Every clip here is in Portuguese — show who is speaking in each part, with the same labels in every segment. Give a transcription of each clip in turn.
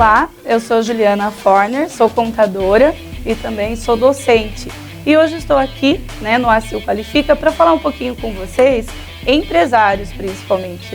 Speaker 1: Olá, eu sou Juliana Forner, sou contadora e também sou docente. E hoje estou aqui, no ACIL Qualifica para falar um pouquinho com vocês, empresários principalmente,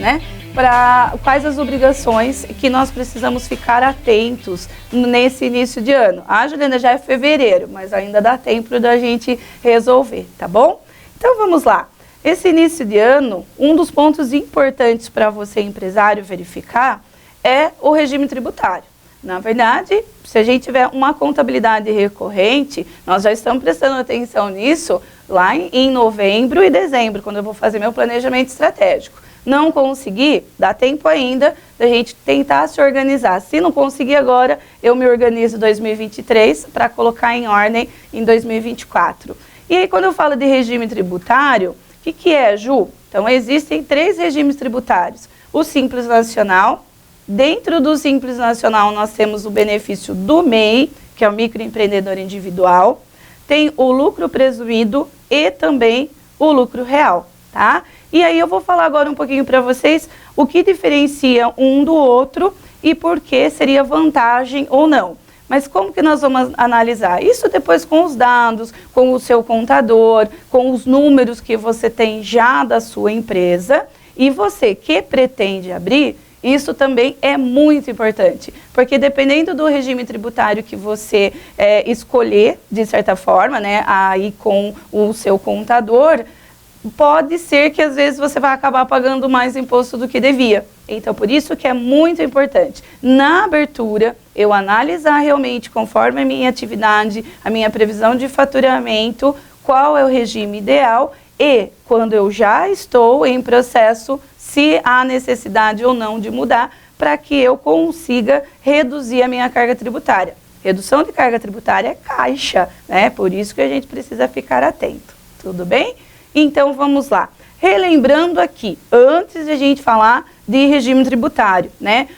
Speaker 1: para quais as obrigações que nós precisamos ficar atentos nesse inío de ano. Juliana, já é fevereiro, mas ainda dá tempo da gente resolver, tá bom? Então vamos lá. Esse início de ano, um dos pontos importantes para você, empresário, verificar é o regime tributário. Na verdade, se a gente tiver uma contabilidade recorrente, nós já estamos prestando atenção nisso lá em novembro e dezembro, quando eu vou fazer meu planejamento estratégico. Não conseguir, dá tempo ainda da gente tentar se organizar. Se não conseguir agora, eu me organizo em 2023 para colocar em ordem em 2024. E aí, quando eu falo de regime tributário, o que é, Ju? Então, existem 3 regimes tributários. O Simples Nacional. Dentro do Simples Nacional, nós temos o benefício do MEI, que é o microempreendedor individual. Tem o lucro presumido e também o lucro real, tá? E aí eu vou falar agora um pouquinho para vocês o que diferencia um do outro e por que seria vantagem ou não. Mas como que nós vamos analisar? Isso depois com os dados, com o seu contador, com os números que você tem já da sua empresa. E você que pretende abrir, isso também é muito importante, porque dependendo do regime tributário que você escolher, de certa forma, aí com o seu contador, pode ser que às vezes você vai acabar pagando mais imposto do que devia. Então, por isso que é muito importante, na abertura, eu analisar realmente, conforme a minha atividade, a minha previsão de faturamento, qual é o regime ideal e, quando eu já estou em processo, se há necessidade ou não de mudar, para que eu consiga reduzir a minha carga tributária. Redução de carga tributária é caixa, Por isso que a gente precisa ficar atento, tudo bem? Então, vamos lá. Relembrando aqui, antes de a gente falar de regime tributário,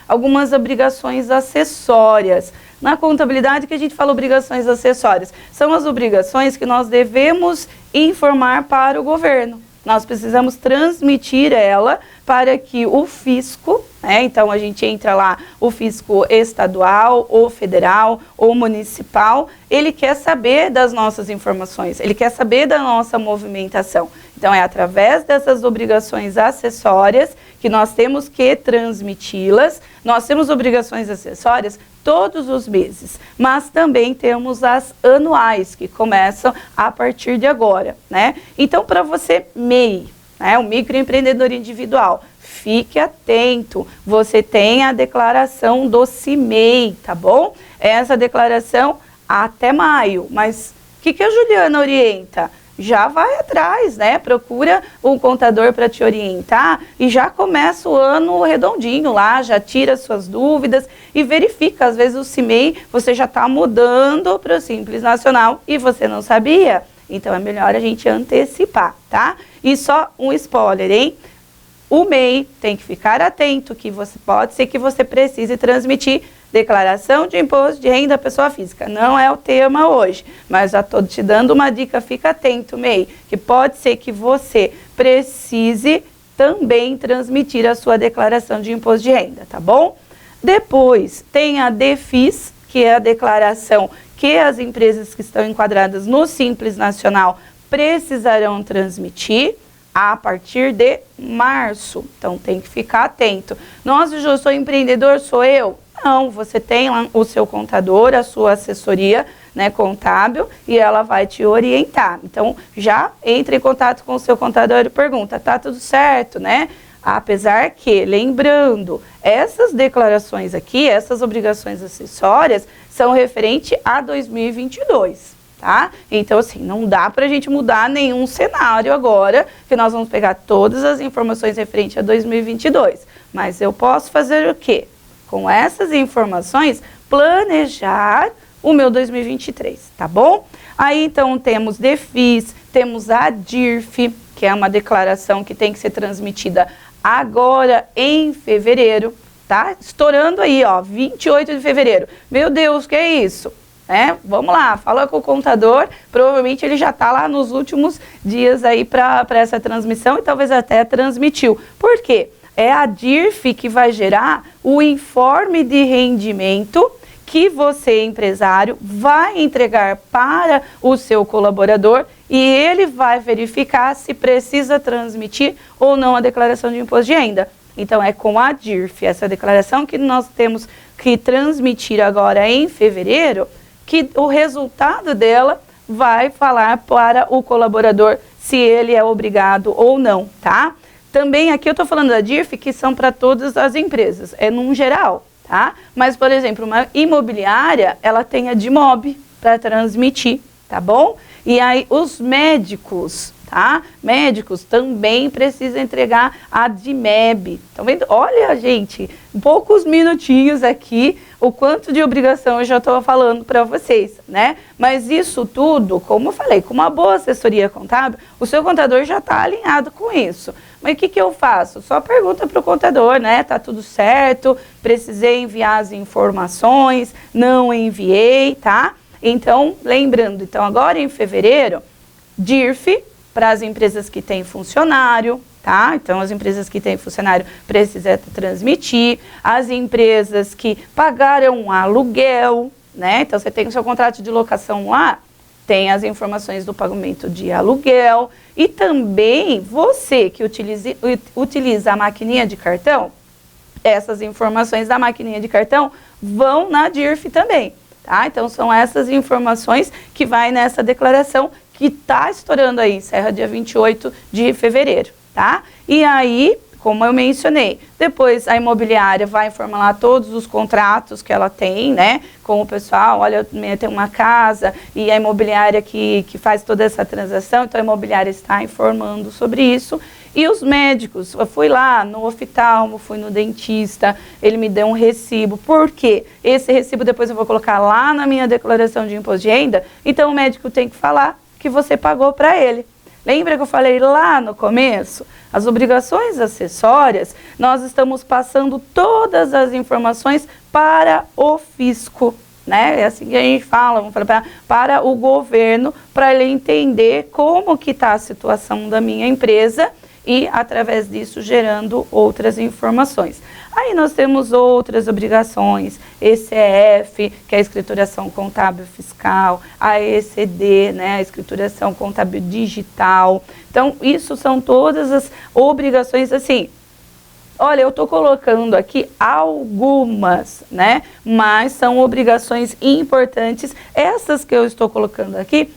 Speaker 1: algumas obrigações acessórias. Na contabilidade, que a gente fala obrigações acessórias, são as obrigações que nós devemos informar para o governo. Nós precisamos transmitir ela para que o fisco, então a gente entra lá, o fisco estadual, ou federal, ou municipal, ele quer saber das nossas informações, ele quer saber da nossa movimentação. Então é através dessas obrigações acessórias que nós temos que transmiti-las. Nós temos obrigações acessórias todos os meses, mas também temos as anuais, que começam a partir de agora, Então, para você, MEI, o microempreendedor individual, fique atento, você tem a declaração do CIMEI, tá bom? Essa declaração até maio, mas o que a Juliana orienta? Já vai atrás, Procura um contador para te orientar e já começa o ano redondinho lá, já tira suas dúvidas e verifica. Às vezes o CIMEI você já está mudando para o Simples Nacional e você não sabia. Então é melhor a gente antecipar, tá? E só um spoiler, hein? O MEI tem que ficar atento que pode ser que você precise transmitir declaração de imposto de renda da pessoa física. Não é o tema hoje, mas já estou te dando uma dica, fica atento, MEI, que pode ser que você precise também transmitir a sua declaração de imposto de renda, tá bom? Depois tem a DEFIS, que é a declaração que as empresas que estão enquadradas no Simples Nacional precisarão transmitir a partir de março. Então tem que ficar atento. Nossa, eu sou empreendedor, sou eu? Não, você tem lá o seu contador, a sua assessoria contábil e ela vai te orientar. Então já entre em contato com o seu contador e pergunta, tá tudo certo, Apesar que, lembrando, essas declarações aqui, essas obrigações acessórias, são referente a 2022, tá? Então, assim, não dá pra gente mudar nenhum cenário agora, que nós vamos pegar todas as informações referente a 2022. Mas eu posso fazer o quê? Com essas informações, planejar o meu 2023, tá bom? Aí, então, temos DEFIS, temos a DIRF, que é uma declaração que tem que ser transmitida agora em fevereiro, tá? Estourando aí, 28 de fevereiro. Meu Deus, que é isso? Vamos lá, fala com o contador, provavelmente ele já está lá nos últimos dias aí para essa transmissão e talvez até transmitiu. Por quê? é a DIRF que vai gerar o informe de rendimento que você, empresário, vai entregar para o seu colaborador e ele vai verificar se precisa transmitir ou não a declaração de imposto de renda. Então, é com a DIRF, essa declaração que nós temos que transmitir agora em fevereiro, que o resultado dela vai falar para o colaborador se ele é obrigado ou não, tá? Também aqui eu estou falando da DIRF, que são para todas as empresas, é num geral. Tá? Mas, por exemplo, uma imobiliária, ela tem a DIMOB para transmitir, tá bom? E aí os médicos, tá? Médicos também precisam entregar a DIMEB. Estão vendo? Olha, gente, poucos minutinhos aqui, o quanto de obrigação eu já estou falando para vocês, né? Mas isso tudo, como eu falei, com uma boa assessoria contábil, o seu contador já está alinhado com isso. Mas o que eu faço? Só pergunta para o contador, né? Tá tudo certo? Precisei enviar as informações, não enviei, tá? Então, lembrando, então agora em fevereiro, DIRF para as empresas que têm funcionário, tá? Então, as empresas que têm funcionário precisam transmitir, as empresas que pagaram um aluguel, né? Então, você tem o seu contrato de locação lá, tem as informações do pagamento de aluguel e também você que utiliza a maquininha de cartão, essas informações da maquininha de cartão vão na DIRF também, tá? Então, são essas informações que vai nessa declaração que está estourando aí, encerra dia 28 de fevereiro, tá? E aí, como eu mencionei, depois a imobiliária vai informar lá todos os contratos que ela tem, né, com o pessoal. Olha, eu tenho uma casa e a imobiliária que faz toda essa transação, então a imobiliária está informando sobre isso. E os médicos, eu fui lá no oftalmo, fui no dentista, ele me deu um recibo. Por quê? Esse recibo depois eu vou colocar lá na minha declaração de imposto de renda, então o médico tem que falar que você pagou para ele. Lembra que eu falei lá no começo? As obrigações acessórias, nós estamos passando todas as informações para o fisco, né? É assim que a gente fala, vamos falar para o governo, para ele entender como que está a situação da minha empresa e, através disso, gerando outras informações. Aí nós temos outras obrigações, ECF, que é a escrituração contábil fiscal, a ECD, né, a escrituração contábil digital. Então, isso são todas as obrigações, assim, olha, eu estou colocando aqui algumas, né, mas são obrigações importantes. Essas que eu estou colocando aqui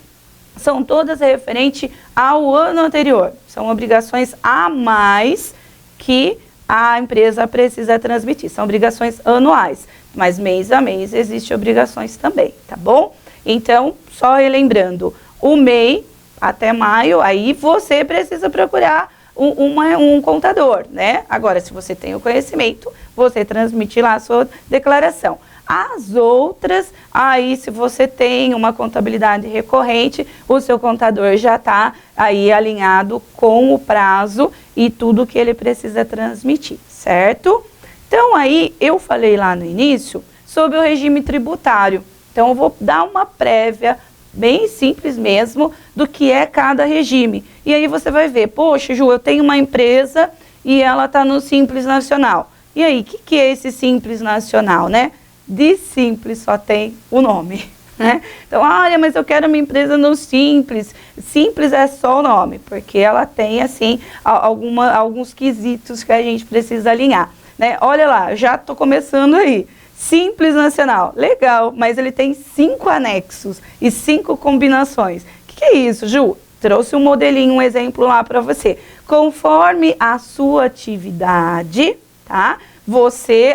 Speaker 1: são todas referentes ao ano anterior. São obrigações a mais que a empresa precisa transmitir. São obrigações anuais, mas mês a mês existem obrigações também, tá bom? Então, só relembrando, o MEI até maio, aí você precisa procurar um contador, né? Agora, se você tem o conhecimento, você transmite lá a sua declaração. As outras, aí se você tem uma contabilidade recorrente, o seu contador já está aí alinhado com o prazo e tudo que ele precisa transmitir, certo? Então aí eu falei lá no início sobre o regime tributário. Então eu vou dar uma prévia bem simples mesmo do que é cada regime. E aí você vai ver, poxa, Ju, eu tenho uma empresa e ela está no Simples Nacional. E aí, o que é esse Simples Nacional, né? De simples só tem o nome, né? Então, olha, mas eu quero uma empresa no Simples. Simples é só o nome, porque ela tem, assim, alguns quesitos que a gente precisa alinhar, né? Olha lá, já estou começando aí. Simples Nacional, legal, mas ele tem 5 anexos e 5 combinações. O que é isso, Ju? Trouxe um modelinho, um exemplo lá para você. Conforme a sua atividade, tá?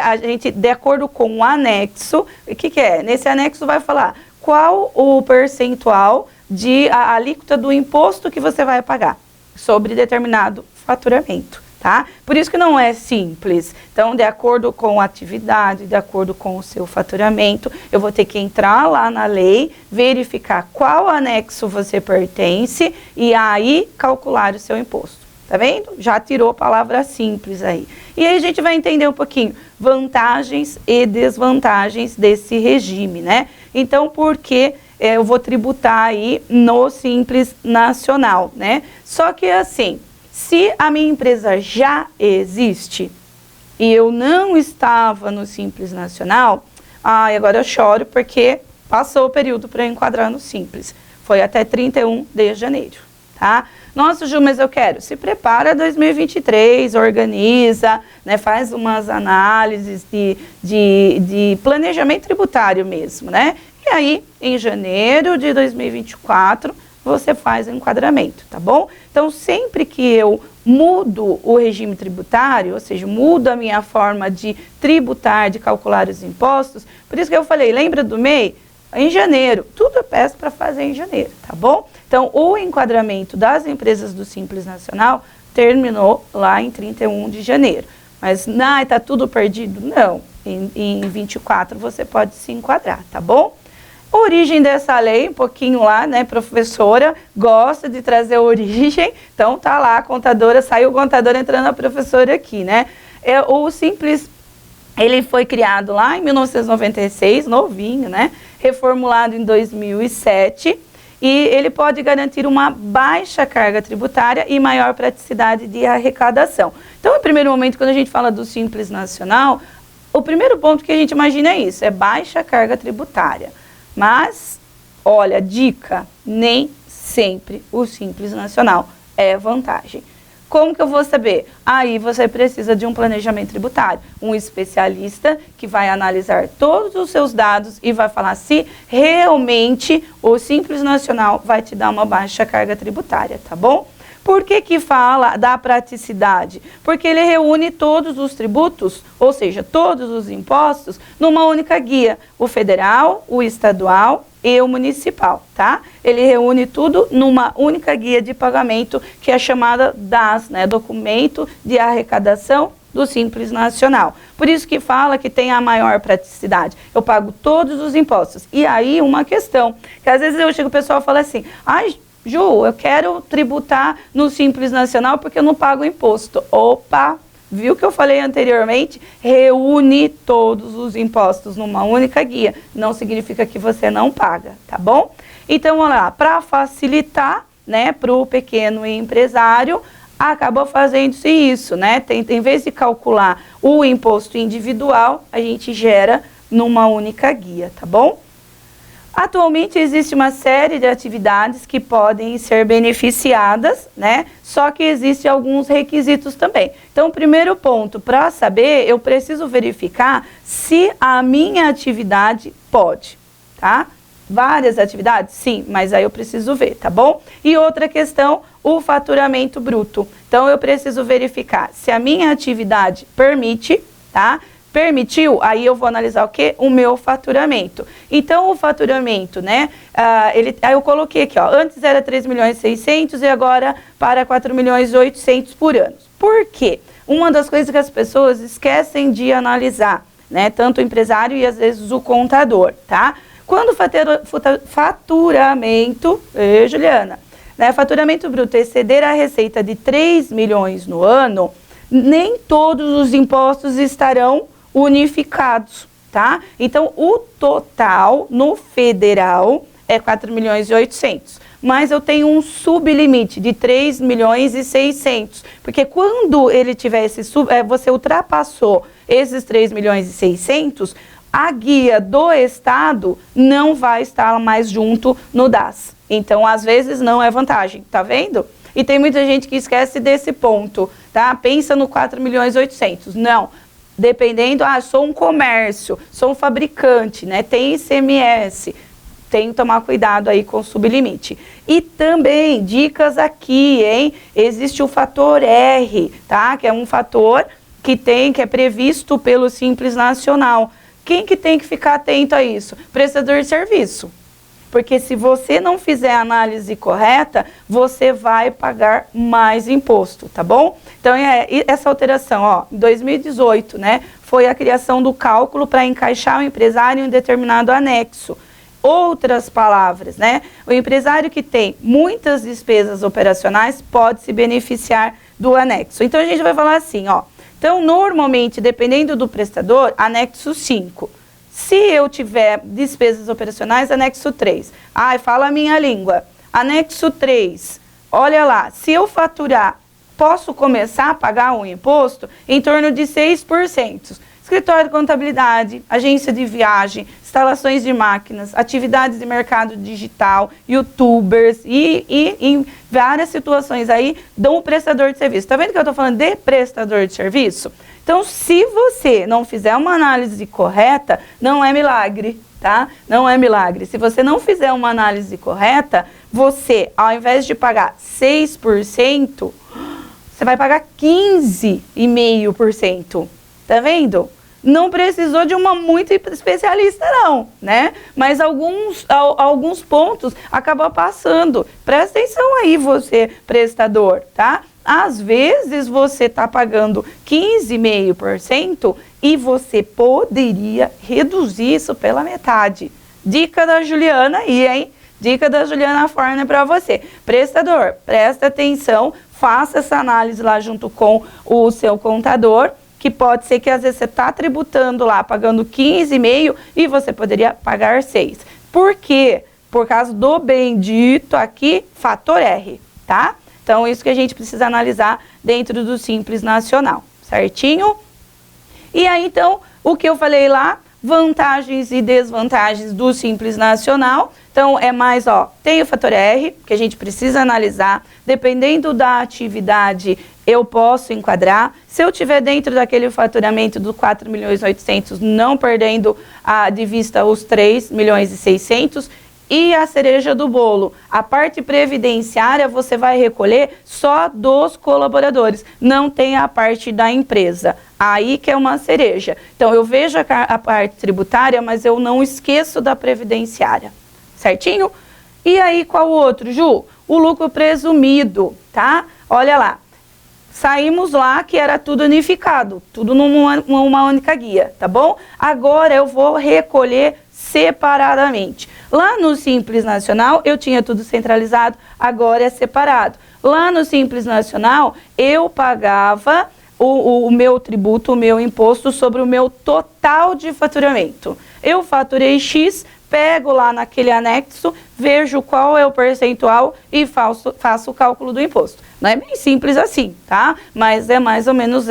Speaker 1: A gente, de acordo com o anexo, o que é? Nesse anexo vai falar qual o percentual de a alíquota do imposto que você vai pagar sobre determinado faturamento, tá? Por isso que não é simples. Então, de acordo com a atividade, de acordo com o seu faturamento, eu vou ter que entrar lá na lei, verificar qual anexo você pertence e aí calcular o seu imposto. Tá vendo? Já tirou a palavra simples aí. E aí a gente vai entender um pouquinho vantagens e desvantagens desse regime, né? Então, por que eu vou tributar aí no Simples Nacional, né? Só que assim, se a minha empresa já existe, e eu não estava no Simples Nacional, agora eu choro porque passou o período para eu enquadrar no Simples. Foi até 31 de janeiro, tá? Nossa, Ju, mas eu quero. Se prepara 2023, organiza, né, faz umas análises de planejamento tributário mesmo, né? E aí, em janeiro de 2024, você faz o enquadramento, tá bom? Então, sempre que eu mudo o regime tributário, ou seja, mudo a minha forma de tributar, de calcular os impostos, por isso que eu falei, lembra do MEI? Em janeiro, tudo eu peço para fazer em janeiro, tá bom? Então, o enquadramento das empresas do Simples Nacional terminou lá em 31 de janeiro. Mas, está tudo perdido? Não. Em 24 você pode se enquadrar, tá bom? A origem dessa lei, um pouquinho lá, né, professora, gosta de trazer a origem, então tá lá a contadora, saiu o contador entrando a professora aqui, né? O Simples, ele foi criado lá em 1996, novinho, né? Reformulado em 2007, e ele pode garantir uma baixa carga tributária e maior praticidade de arrecadação. Então, no primeiro momento, quando a gente fala do Simples Nacional, o primeiro ponto que a gente imagina é isso, é baixa carga tributária. Mas, olha, dica, nem sempre o Simples Nacional é vantagem. Como que eu vou saber? Aí você precisa de um planejamento tributário, um especialista que vai analisar todos os seus dados e vai falar se realmente o Simples Nacional vai te dar uma baixa carga tributária, tá bom? Por que fala da praticidade? Porque ele reúne todos os tributos, ou seja, todos os impostos, numa única guia. O federal, o estadual e o municipal, tá? Ele reúne tudo numa única guia de pagamento, que é chamada DAS, né? Documento de Arrecadação do Simples Nacional. Por isso que fala que tem a maior praticidade. Eu pago todos os impostos. E aí uma questão, que às vezes eu chego, o pessoal fala assim, Ju, eu quero tributar no Simples Nacional porque eu não pago imposto. Opa, viu que eu falei anteriormente? Reúne todos os impostos numa única guia. Não significa que você não paga, tá bom? Então, olha lá, para facilitar, né, para o pequeno empresário, acaba fazendo-se isso, né? Em vez de calcular o imposto individual, a gente gera numa única guia, tá bom? Atualmente existe uma série de atividades que podem ser beneficiadas, né? Só que existem alguns requisitos também. Então, o primeiro ponto, para saber, eu preciso verificar se a minha atividade pode, tá? Várias atividades? Sim, mas aí eu preciso ver, tá bom? E outra questão, o faturamento bruto. Então, eu preciso verificar se a minha atividade permite, tá? Permitiu, aí eu vou analisar o quê? O meu faturamento. Então, o faturamento, né? Aí eu coloquei aqui, ó, antes era 3.600.000 e agora para 4.800.000 por ano. Por quê? Uma das coisas que as pessoas esquecem de analisar, né? Tanto o empresário e às vezes o contador, tá? Quando o faturamento, Juliana, né? Faturamento bruto exceder a receita de 3 milhões no ano, nem todos os impostos estarão unificados, tá? Então, o total no federal é 4.800.000, mas eu tenho um sublimite de 3.600.000, porque quando ele tiver esse você ultrapassou esses 3.600.000, a guia do estado não vai estar mais junto no DAS. Então, às vezes, não é vantagem, tá vendo? E tem muita gente que esquece desse ponto, tá? Pensa no 4.800.000. Não, dependendo, sou um comércio, sou um fabricante, né? Tem ICMS, tem que tomar cuidado aí com o sublimite. E também, dicas aqui, hein? Existe o fator R, tá? Que é um fator que é previsto pelo Simples Nacional. Quem que tem que ficar atento a isso? Prestador de serviço. Porque se você não fizer a análise correta, você vai pagar mais imposto, tá bom? Então, essa alteração, ó, em 2018, né, foi a criação do cálculo para encaixar o empresário em um determinado anexo. Outras palavras, né, o empresário que tem muitas despesas operacionais pode se beneficiar do anexo. Então, a gente vai falar assim, ó, então, normalmente, dependendo do prestador, anexo 5. Se eu tiver despesas operacionais, anexo 3. Fala a minha língua. Anexo 3, olha lá, se eu faturar posso começar a pagar um imposto em torno de 6%. Escritório de contabilidade, agência de viagem, instalações de máquinas, atividades de mercado digital, youtubers e em várias situações aí dão um prestador de serviço. Tá vendo que eu estou falando de prestador de serviço? Então, se você não fizer uma análise correta, não é milagre, tá? Não é milagre. Se você não fizer uma análise correta, você, ao invés de pagar 6%, você vai pagar 15,5%. Tá vendo? Não precisou de uma muito especialista não, né? Mas alguns pontos acabam passando. Presta atenção aí você, prestador, tá? Às vezes você está pagando 15,5% e você poderia reduzir isso pela metade. Dica da Juliana aí, hein? Dica da Juliana Forner para você. Prestador, presta atenção, faça essa análise lá junto com o seu contador, que pode ser que às vezes você está tributando lá, pagando 15,5% e você poderia pagar 6%. Por quê? Por causa do bendito aqui, fator R, tá? Então, isso que a gente precisa analisar dentro do Simples Nacional, certinho? E aí, então, o que eu falei lá, vantagens e desvantagens do Simples Nacional. Então, é mais, ó, tem o fator R, que a gente precisa analisar, dependendo da atividade, eu posso enquadrar. Se eu tiver dentro daquele faturamento do 4.800.000, não perdendo de vista os 3.600.000, e a cereja do bolo, a parte previdenciária você vai recolher só dos colaboradores, não tem a parte da empresa. Aí que é uma cereja. Então, eu vejo a parte tributária, mas eu não esqueço da previdenciária. Certinho? E aí, qual outro, Ju? O lucro presumido, tá? Olha lá. Saímos lá que era tudo unificado, tudo numa única guia, tá bom? Agora eu vou recolher separadamente. Lá no Simples Nacional, eu tinha tudo centralizado, agora é separado. Lá no Simples Nacional, eu pagava o meu tributo, o meu imposto sobre o meu total de faturamento. Eu faturei X, pego lá naquele anexo, vejo qual é o percentual e faço o cálculo do imposto. Não é bem simples assim, tá? Mas é mais ou menos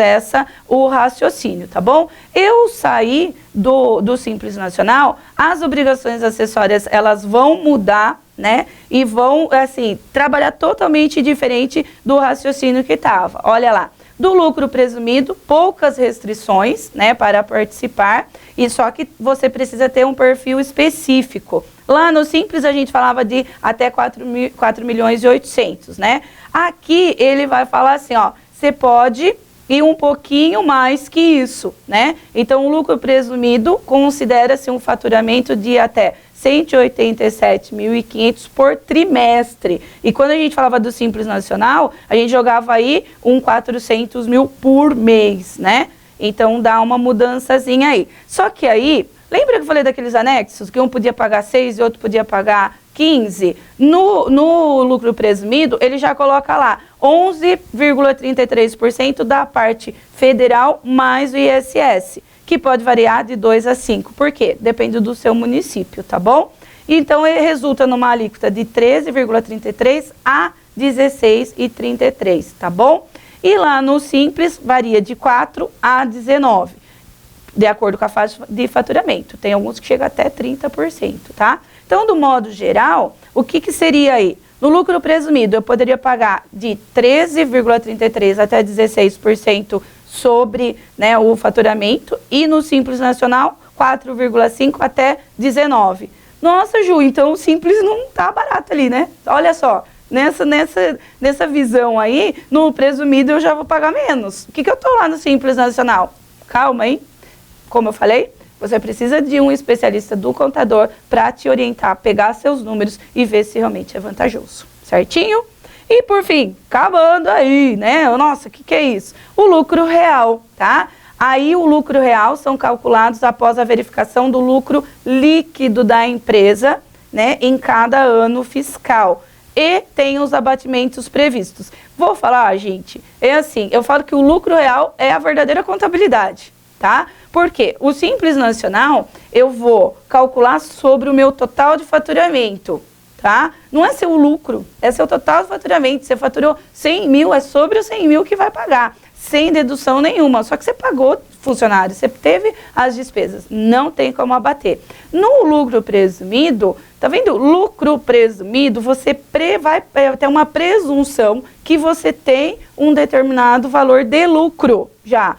Speaker 1: o raciocínio, tá bom? Eu saí do Simples Nacional, as obrigações acessórias, elas vão mudar, né? E vão, assim, trabalhar totalmente diferente do raciocínio que estava. Olha lá. Do lucro presumido, poucas restrições, né, para participar, e só que você precisa ter um perfil específico. Lá no Simples a gente falava de até 4.800.000, né? Aqui ele vai falar assim, ó, você pode ir um pouquinho mais que isso, né? Então o lucro presumido considera-se um faturamento de até 187.500 por trimestre. E quando a gente falava do Simples Nacional, a gente jogava aí 400.000 por mês, né? Então dá uma mudançazinha aí. Só que aí, lembra que eu falei daqueles anexos? Que um podia pagar 6 e outro podia pagar 15? No lucro presumido, ele já coloca lá 11,33% da parte federal mais o ISS, que pode variar de 2 a 5. Por quê? Depende do seu município, tá bom? Então, ele resulta numa alíquota de 13,33 a 16,33, tá bom? E lá no Simples, varia de 4 a 19, de acordo com a faixa de faturamento. Tem alguns que chegam até 30%, tá? Então, do modo geral, o que seria aí? No lucro presumido, eu poderia pagar de 13,33 até 16% sobre, né, o faturamento, e no Simples Nacional 4,5 até 19. Nossa, Ju, então o Simples não tá barato ali, né? Olha só, nessa visão aí, no presumido eu já vou pagar menos. O que eu tô lá no Simples Nacional? Calma, hein? Como eu falei, você precisa de um especialista do contador para te orientar, pegar seus números e ver se realmente é vantajoso, certinho? E por fim, acabando aí, né? Nossa, o que é isso? O lucro real, tá? Aí o lucro real são calculados após a verificação do lucro líquido da empresa, né? Em cada ano fiscal. E tem os abatimentos previstos. Vou falar, gente, é assim, eu falo que o lucro real é a verdadeira contabilidade, tá? Porque o Simples Nacional, eu vou calcular sobre o meu total de faturamento. tá? Não é seu lucro, é seu total faturamento. Você faturou 100 mil, é sobre os 100 mil que vai pagar, sem dedução nenhuma. Só que você pagou funcionário, você teve as despesas, não tem como abater. No lucro presumido, tá vendo? Lucro presumido, você vai ter uma presunção que você tem um determinado valor de lucro, já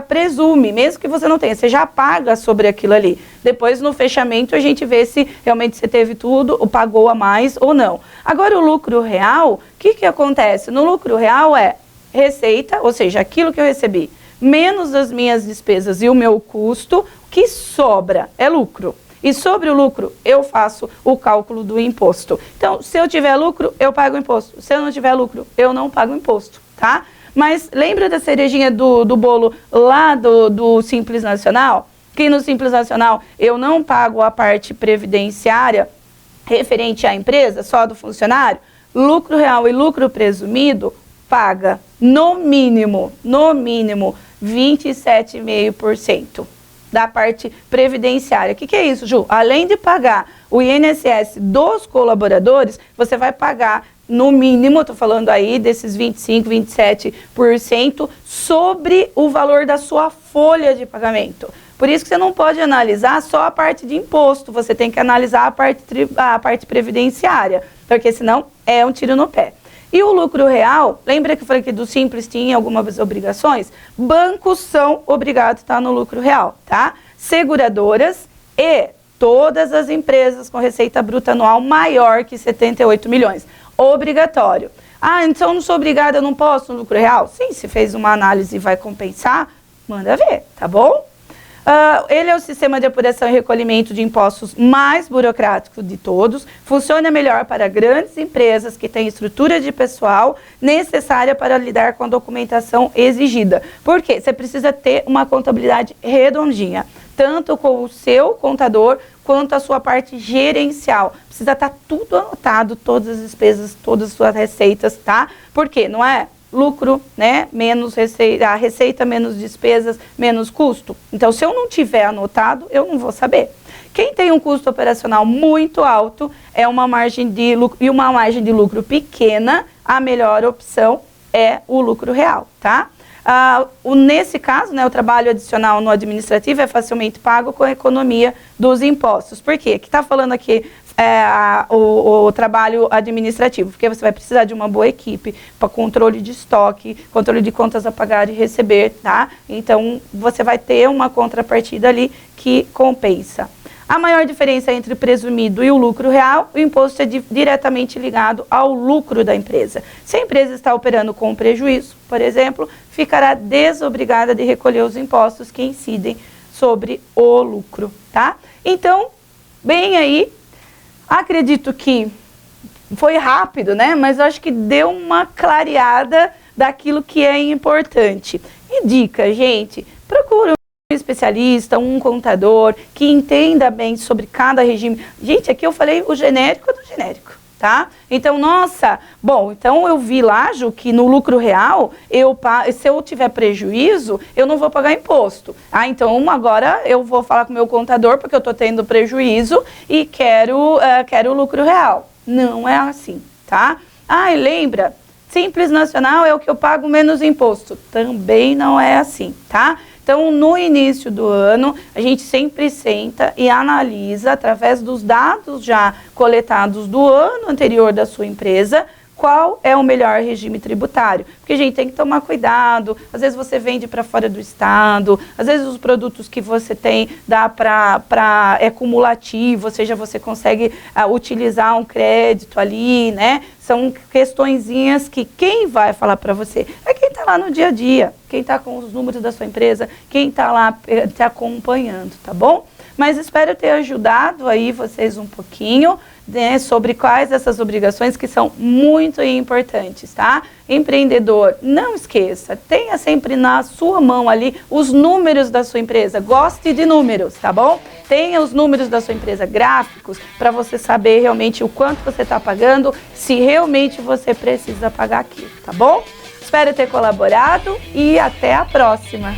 Speaker 1: presume, mesmo que você não tenha, você já paga sobre aquilo ali. Depois, no fechamento, a gente vê se realmente você teve tudo, ou pagou a mais ou não. Agora, o lucro real, o que acontece? No lucro real é receita, ou seja, aquilo que eu recebi, menos as minhas despesas e o meu custo, o que sobra é lucro. E sobre o lucro, eu faço o cálculo do imposto. Então, se eu tiver lucro, eu pago o imposto. Se eu não tiver lucro, eu não pago o imposto, tá? Mas lembra da cerejinha do bolo lá do Simples Nacional? Que no Simples Nacional eu não pago a parte previdenciária referente à empresa, só do funcionário? Lucro real e lucro presumido paga no mínimo 27,5% da parte previdenciária. O que é isso, Ju? Além de pagar o INSS dos colaboradores, você vai pagar no mínimo, estou falando aí desses 25, 27% sobre o valor da sua folha de pagamento. Por isso que você não pode analisar só a parte de imposto, você tem que analisar a parte previdenciária, porque senão é um tiro no pé. E o lucro real, lembra que eu falei que do Simples tinha algumas obrigações? Bancos são obrigados a estar no lucro real, tá? Seguradoras e todas as empresas com receita bruta anual maior que 78 milhões. Obrigatório. Ah, então eu não sou obrigada, eu não posso no lucro real? Sim, se fez uma análise e vai compensar, manda ver, tá bom? Ele é o sistema de apuração e recolhimento de impostos mais burocrático de todos, funciona melhor para grandes empresas que têm estrutura de pessoal necessária para lidar com a documentação exigida. Por quê? Você precisa ter uma contabilidade redondinha, tanto com o seu contador quanto a sua parte gerencial. Precisa estar tudo anotado, todas as despesas, todas as suas receitas, tá? Por quê? Não é lucro, né, menos receita, a receita menos despesas, menos custo. Então, se eu não tiver anotado, eu não vou saber. Quem tem um custo operacional muito alto é uma margem de lucro, e uma margem de lucro pequena, a melhor opção é o lucro real, tá? Nesse caso, né, o trabalho adicional no administrativo é facilmente pago com a economia dos impostos. Por quê? Que está falando aqui o trabalho administrativo, porque você vai precisar de uma boa equipe para controle de estoque, controle de contas a pagar e receber, tá? Então, você vai ter uma contrapartida ali que compensa. A maior diferença entre o presumido e o lucro real, o imposto é diretamente ligado ao lucro da empresa. Se a empresa está operando com prejuízo, por exemplo, ficará desobrigada de recolher os impostos que incidem sobre o lucro, tá? Então, bem aí, acredito que foi rápido, né? Mas eu acho que deu uma clareada daquilo que é importante. E dica, gente, procura um especialista, um contador que entenda bem sobre cada regime. Gente, aqui eu falei o genérico do genérico, tá? Então, nossa, bom, então eu vi lá, Ju, que no lucro real, se eu tiver prejuízo, eu não vou pagar imposto. Ah, então agora eu vou falar com o meu contador, porque eu estou tendo prejuízo e quero o lucro real. Não é assim, tá? Ah, e lembra, Simples Nacional é o que eu pago menos imposto. Também não é assim, tá? Então, no início do ano, a gente sempre senta e analisa, através dos dados já coletados do ano anterior da sua empresa, qual é o melhor regime tributário. Porque a gente tem que tomar cuidado, às vezes você vende para fora do estado, às vezes os produtos que você tem é cumulativo, ou seja, você consegue utilizar um crédito ali, né? São questõezinhas que quem vai falar para você é quem está lá no dia a dia, quem está com os números da sua empresa, quem está lá te acompanhando, tá bom? Mas espero ter ajudado aí vocês um pouquinho, né, sobre quais essas obrigações que são muito importantes, tá? Empreendedor, não esqueça, tenha sempre na sua mão ali os números da sua empresa, goste de números, tá bom? Tenha os números da sua empresa gráficos para você saber realmente o quanto você está pagando, se realmente você precisa pagar aquilo, tá bom? Espero ter colaborado e até a próxima!